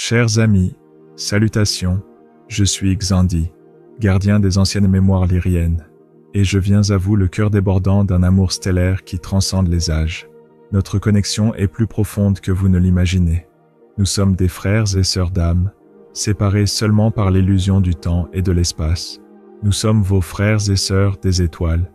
Chers amis, salutations, je suis Xandi, gardien des anciennes mémoires lyriennes, et je viens à vous le cœur débordant d'un amour stellaire qui transcende les âges. Notre connexion est plus profonde que vous ne l'imaginez. Nous sommes des frères et sœurs d'âme, séparés seulement par l'illusion du temps et de l'espace. Nous sommes vos frères et sœurs des étoiles,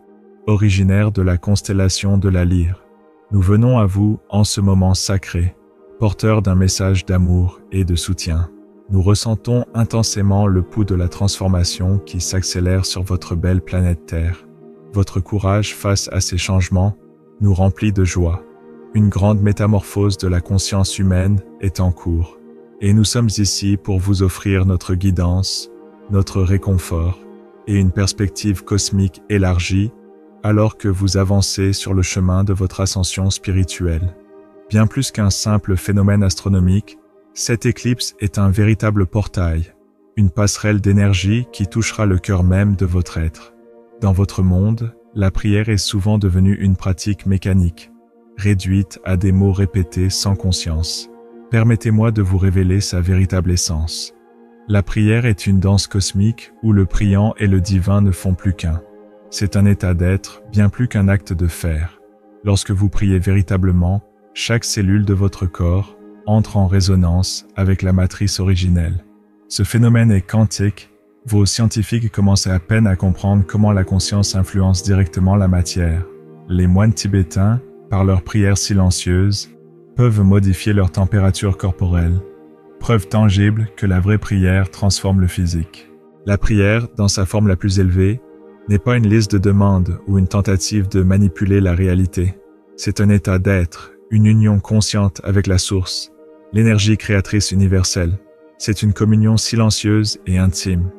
originaires de la constellation de la Lyre. Nous venons à vous en ce moment sacré, porteurs d'un message d'amour et de soutien. Nous ressentons intensément le pouls de la transformation qui s'accélère sur votre belle planète Terre. Votre courage face à ces changements nous remplit de joie. Une grande métamorphose de la conscience humaine est en cours, et nous sommes ici pour vous offrir notre guidance, notre réconfort et une perspective cosmique élargie alors que vous avancez sur le chemin de votre ascension spirituelle. Bien plus qu'un simple phénomène astronomique, cette éclipse est un véritable portail, une passerelle d'énergie qui touchera le cœur même de votre être. Dans votre monde, la prière est souvent devenue une pratique mécanique, réduite à des mots répétés sans conscience. Permettez-moi de vous révéler sa véritable essence. La prière est une danse cosmique où le priant et le divin ne font plus qu'un. C'est un état d'être bien plus qu'un acte de faire. Lorsque vous priez véritablement, chaque cellule de votre corps entre en résonance avec la matrice originelle. Ce phénomène est quantique. Vos scientifiques commencent à peine à comprendre comment la conscience influence directement la matière. Les moines tibétains, par leurs prières silencieuses, peuvent modifier leur température corporelle. Preuve tangible que la vraie prière transforme le physique. La prière, dans sa forme la plus élevée, n'est pas une liste de demandes ou une tentative de manipuler la réalité. C'est un état d'être, une union consciente avec la source, l'énergie créatrice universelle. C'est une communion silencieuse et intime,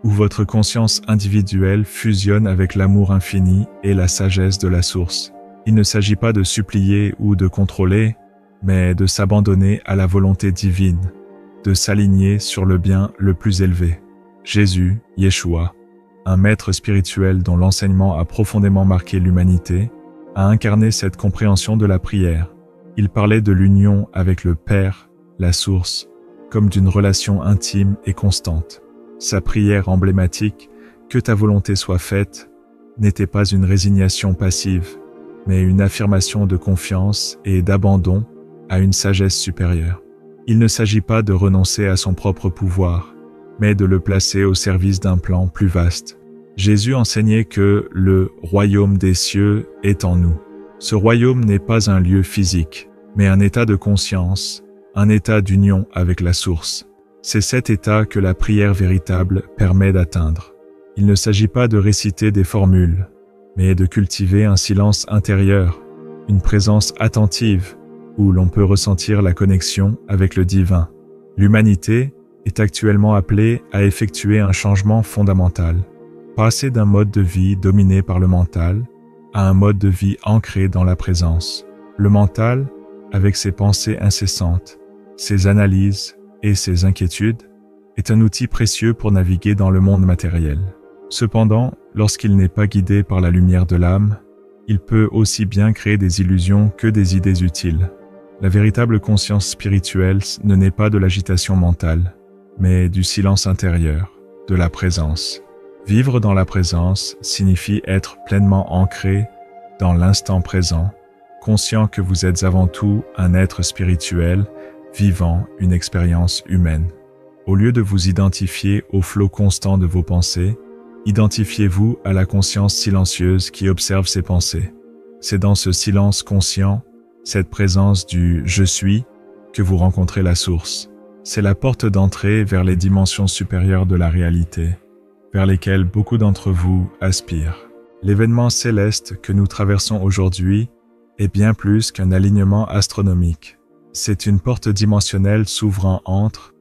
où votre conscience individuelle fusionne avec l'amour infini et la sagesse de la source. Il ne s'agit pas de supplier ou de contrôler, mais de s'abandonner à la volonté divine, de s'aligner sur le bien le plus élevé. Jésus, Yeshua, un maître spirituel dont l'enseignement a profondément marqué l'humanité, a incarné cette compréhension de la prière. Il parlait de l'union avec le Père, la source, comme d'une relation intime et constante. Sa prière emblématique, « Que ta volonté soit faite », n'était pas une résignation passive, mais une affirmation de confiance et d'abandon à une sagesse supérieure. Il ne s'agit pas de renoncer à son propre pouvoir, mais de le placer au service d'un plan plus vaste. Jésus enseignait que le royaume des cieux est en nous. Ce royaume n'est pas un lieu physique, mais un état de conscience, un état d'union avec la source. C'est cet état que la prière véritable permet d'atteindre. Il ne s'agit pas de réciter des formules, mais de cultiver un silence intérieur, une présence attentive, où l'on peut ressentir la connexion avec le divin. L'humanité est actuellement appelée à effectuer un changement fondamental, passer d'un mode de vie dominé par le mental à un mode de vie ancré dans la présence. Le mental, avec ses pensées incessantes, ses analyses et ses inquiétudes, est un outil précieux pour naviguer dans le monde matériel. Cependant, lorsqu'il n'est pas guidé par la lumière de l'âme, il peut aussi bien créer des illusions que des idées utiles. La véritable conscience spirituelle ne naît pas de l'agitation mentale, mais du silence intérieur, de la présence. Vivre dans la présence signifie être pleinement ancré dans l'instant présent, conscient que vous êtes avant tout un être spirituel, vivant une expérience humaine. Au lieu de vous identifier au flot constant de vos pensées, identifiez-vous à la conscience silencieuse qui observe ces pensées. C'est dans ce silence conscient, cette présence du « je suis » que vous rencontrez la source. C'est la porte d'entrée vers les dimensions supérieures de la réalité, vers lesquelles beaucoup d'entre vous aspirent. L'événement céleste que nous traversons aujourd'hui est bien plus qu'un alignement astronomique. C'est une porte dimensionnelle s'ouvrant entre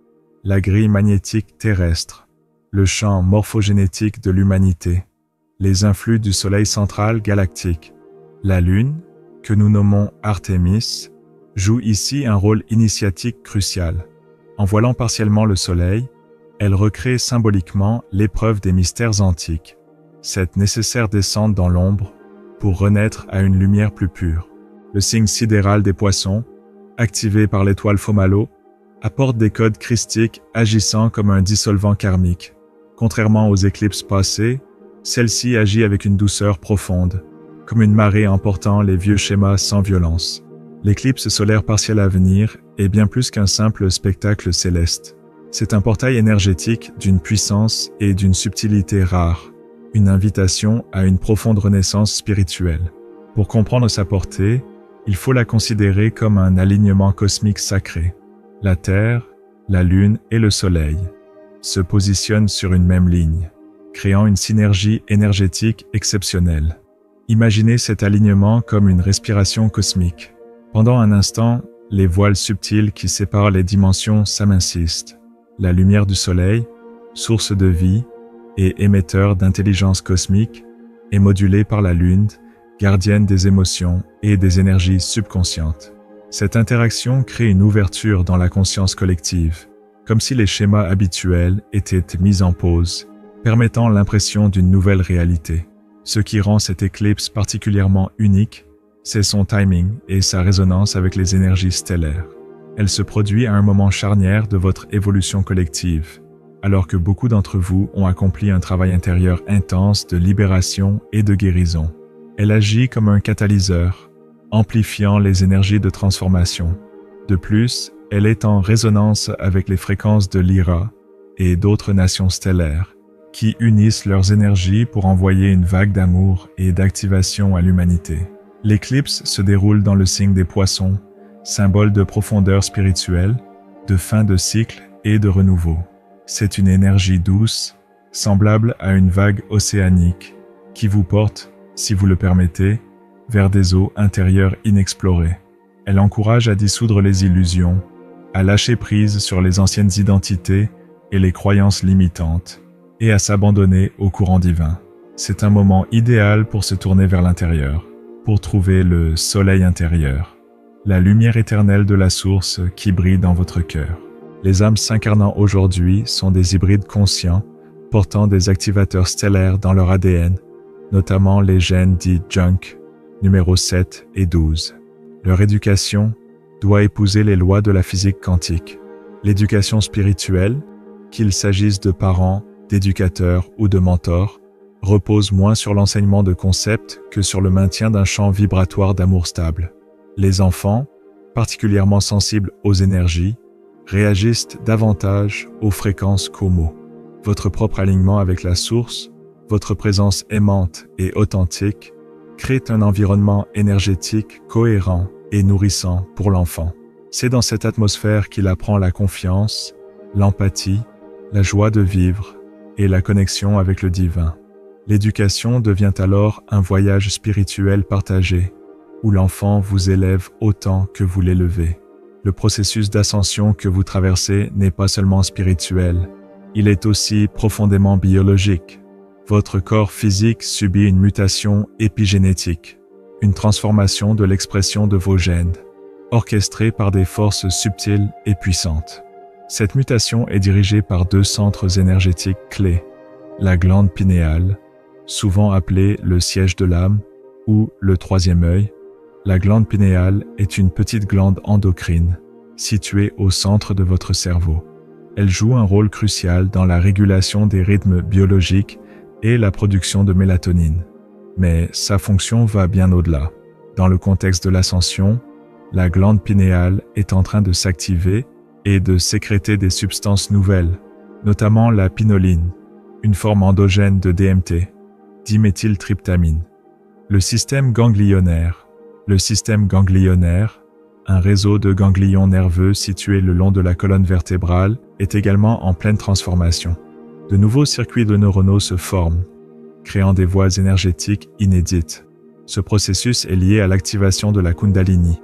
la grille magnétique terrestre, le champ morphogénétique de l'humanité, les influx du Soleil central galactique. La Lune, que nous nommons Artémis, joue ici un rôle initiatique crucial. En voilant partiellement le Soleil, elle recrée symboliquement l'épreuve des mystères antiques, cette nécessaire descente dans l'ombre pour renaître à une lumière plus pure. Le signe sidéral des poissons, activé par l'étoile Fomalo, apportent des codes christiques agissant comme un dissolvant karmique. Contrairement aux éclipses passées, celle-ci agit avec une douceur profonde, comme une marée emportant les vieux schémas sans violence. L'éclipse solaire partielle à venir est bien plus qu'un simple spectacle céleste. C'est un portail énergétique d'une puissance et d'une subtilité rares, une invitation à une profonde renaissance spirituelle. Pour comprendre sa portée, il faut la considérer comme un alignement cosmique sacré. La Terre, la Lune et le Soleil se positionnent sur une même ligne, créant une synergie énergétique exceptionnelle. Imaginez cet alignement comme une respiration cosmique. Pendant un instant, les voiles subtiles qui séparent les dimensions s'amincissent. La lumière du Soleil, source de vie et émetteur d'intelligence cosmique, est modulée par la Lune, gardienne des émotions et des énergies subconscientes. Cette interaction crée une ouverture dans la conscience collective, comme si les schémas habituels étaient mis en pause, permettant l'impression d'une nouvelle réalité. Ce qui rend cette éclipse particulièrement unique, c'est son timing et sa résonance avec les énergies stellaires. Elle se produit à un moment charnière de votre évolution collective, alors que beaucoup d'entre vous ont accompli un travail intérieur intense de libération et de guérison. Elle agit comme un catalyseur, amplifiant les énergies de transformation. De plus, elle est en résonance avec les fréquences de Lyra et d'autres nations stellaires, qui unissent leurs énergies pour envoyer une vague d'amour et d'activation à l'humanité. L'éclipse se déroule dans le signe des Poissons, symbole de profondeur spirituelle, de fin de cycle et de renouveau. C'est une énergie douce, semblable à une vague océanique, qui vous porte, si vous le permettez, vers des eaux intérieures inexplorées. Elle encourage à dissoudre les illusions, à lâcher prise sur les anciennes identités et les croyances limitantes, et à s'abandonner au courant divin. C'est un moment idéal pour se tourner vers l'intérieur, pour trouver le soleil intérieur, la lumière éternelle de la source qui brille dans votre cœur. Les âmes s'incarnant aujourd'hui sont des hybrides conscients, portant des activateurs stellaires dans leur ADN, notamment les gènes dits junk, numéros 7 et 12. Leur éducation doit épouser les lois de la physique quantique. L'éducation spirituelle, qu'il s'agisse de parents, d'éducateurs ou de mentors, repose moins sur l'enseignement de concepts que sur le maintien d'un champ vibratoire d'amour stable. Les enfants, particulièrement sensibles aux énergies, réagissent davantage aux fréquences qu'aux mots. Votre propre alignement avec la source, votre présence aimante et authentique, crée un environnement énergétique cohérent et nourrissant pour l'enfant. C'est dans cette atmosphère qu'il apprend la confiance, l'empathie, la joie de vivre et la connexion avec le divin. L'éducation devient alors un voyage spirituel partagé, où l'enfant vous élève autant que vous l'élevez. Le processus d'ascension que vous traversez n'est pas seulement spirituel, il est aussi profondément biologique. Votre corps physique subit une mutation épigénétique, une transformation de l'expression de vos gènes, orchestrée par des forces subtiles et puissantes. Cette mutation est dirigée par deux centres énergétiques clés, la glande pinéale, souvent appelée le siège de l'âme ou le troisième œil. La glande pinéale est une petite glande endocrine, située au centre de votre cerveau. Elle joue un rôle crucial dans la régulation des rythmes biologiques et la production de mélatonine. Mais sa fonction va bien au-delà. Dans le contexte de l'ascension, la glande pinéale est en train de s'activer et de sécréter des substances nouvelles, notamment la pinoline, une forme endogène de DMT, diméthyltryptamine. Le système ganglionnaire, un réseau de ganglions nerveux situés le long de la colonne vertébrale, est également en pleine transformation. De nouveaux circuits de neuronaux se forment, créant des voies énergétiques inédites. Ce processus est lié à l'activation de la Kundalini,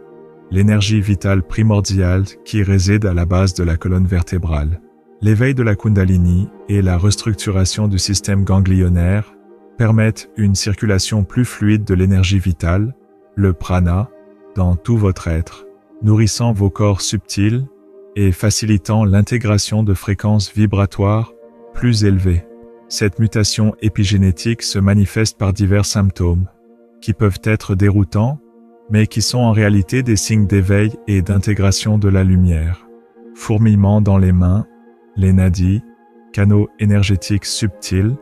l'énergie vitale primordiale qui réside à la base de la colonne vertébrale. L'éveil de la Kundalini et la restructuration du système ganglionnaire permettent une circulation plus fluide de l'énergie vitale, le prana, dans tout votre être, nourrissant vos corps subtils et facilitant l'intégration de fréquences vibratoires plus élevées. Cette mutation épigénétique se manifeste par divers symptômes, qui peuvent être déroutants, mais qui sont en réalité des signes d'éveil et d'intégration de la lumière. fourmillement dans les mains, les nadis, canaux énergétiques subtils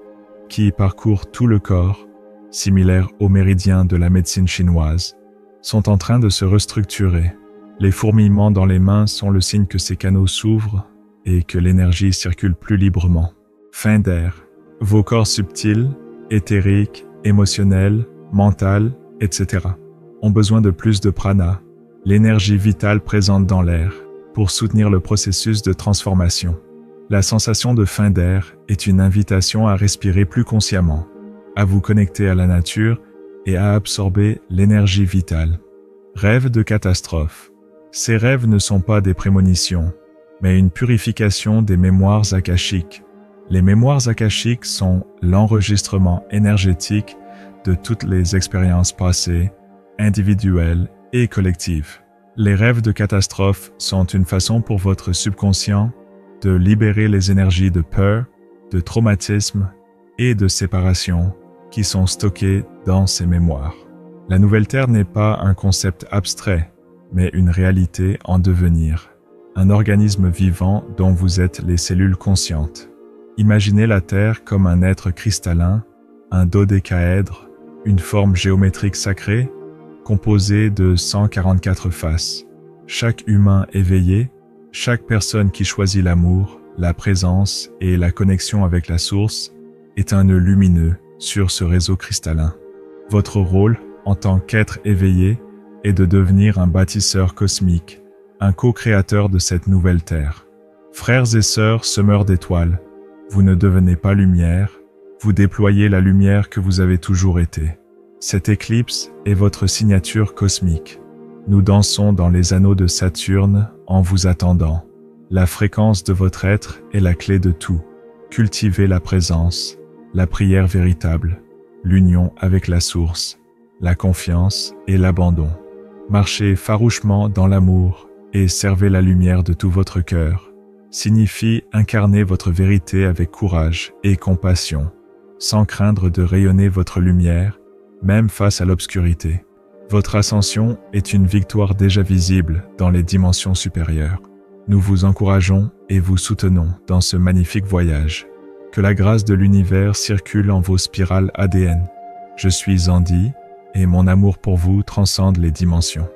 qui parcourent tout le corps, similaires aux méridiens de la médecine chinoise, sont en train de se restructurer. Les fourmillements dans les mains sont le signe que ces canaux s'ouvrent et que l'énergie circule plus librement. Fin d'air. Vos corps subtils, éthériques, émotionnels, mentaux, etc. ont besoin de plus de prana, l'énergie vitale présente dans l'air, pour soutenir le processus de transformation. La sensation de fin d'air est une invitation à respirer plus consciemment, à vous connecter à la nature et à absorber l'énergie vitale. Rêves de catastrophe. Ces rêves ne sont pas des prémonitions, mais une purification des mémoires akashiques. Les mémoires akashiques sont l'enregistrement énergétique de toutes les expériences passées, individuelles et collectives. Les rêves de catastrophe sont une façon pour votre subconscient de libérer les énergies de peur, de traumatisme et de séparation qui sont stockées dans ces mémoires. La nouvelle Terre n'est pas un concept abstrait, mais une réalité en devenir, un organisme vivant dont vous êtes les cellules conscientes. Imaginez la Terre comme un être cristallin, un dodécaèdre, une forme géométrique sacrée, composée de 144 faces. Chaque humain éveillé, chaque personne qui choisit l'amour, la présence et la connexion avec la source, est un nœud lumineux sur ce réseau cristallin. Votre rôle, en tant qu'être éveillé, est de devenir un bâtisseur cosmique, un co-créateur de cette nouvelle Terre. Frères et sœurs semeurs d'étoiles, vous ne devenez pas lumière, vous déployez la lumière que vous avez toujours été. Cette éclipse est votre signature cosmique. Nous dansons dans les anneaux de Saturne en vous attendant. La fréquence de votre être est la clé de tout. Cultivez la présence, la prière véritable, l'union avec la source, la confiance et l'abandon. Marchez farouchement dans l'amour et servez la lumière de tout votre cœur. Signifie incarner votre vérité avec courage et compassion, sans craindre de rayonner votre lumière, même face à l'obscurité. Votre ascension est une victoire déjà visible dans les dimensions supérieures. Nous vous encourageons et vous soutenons dans ce magnifique voyage. Que la grâce de l'univers circule en vos spirales ADN. Je suis Andy et mon amour pour vous transcende les dimensions.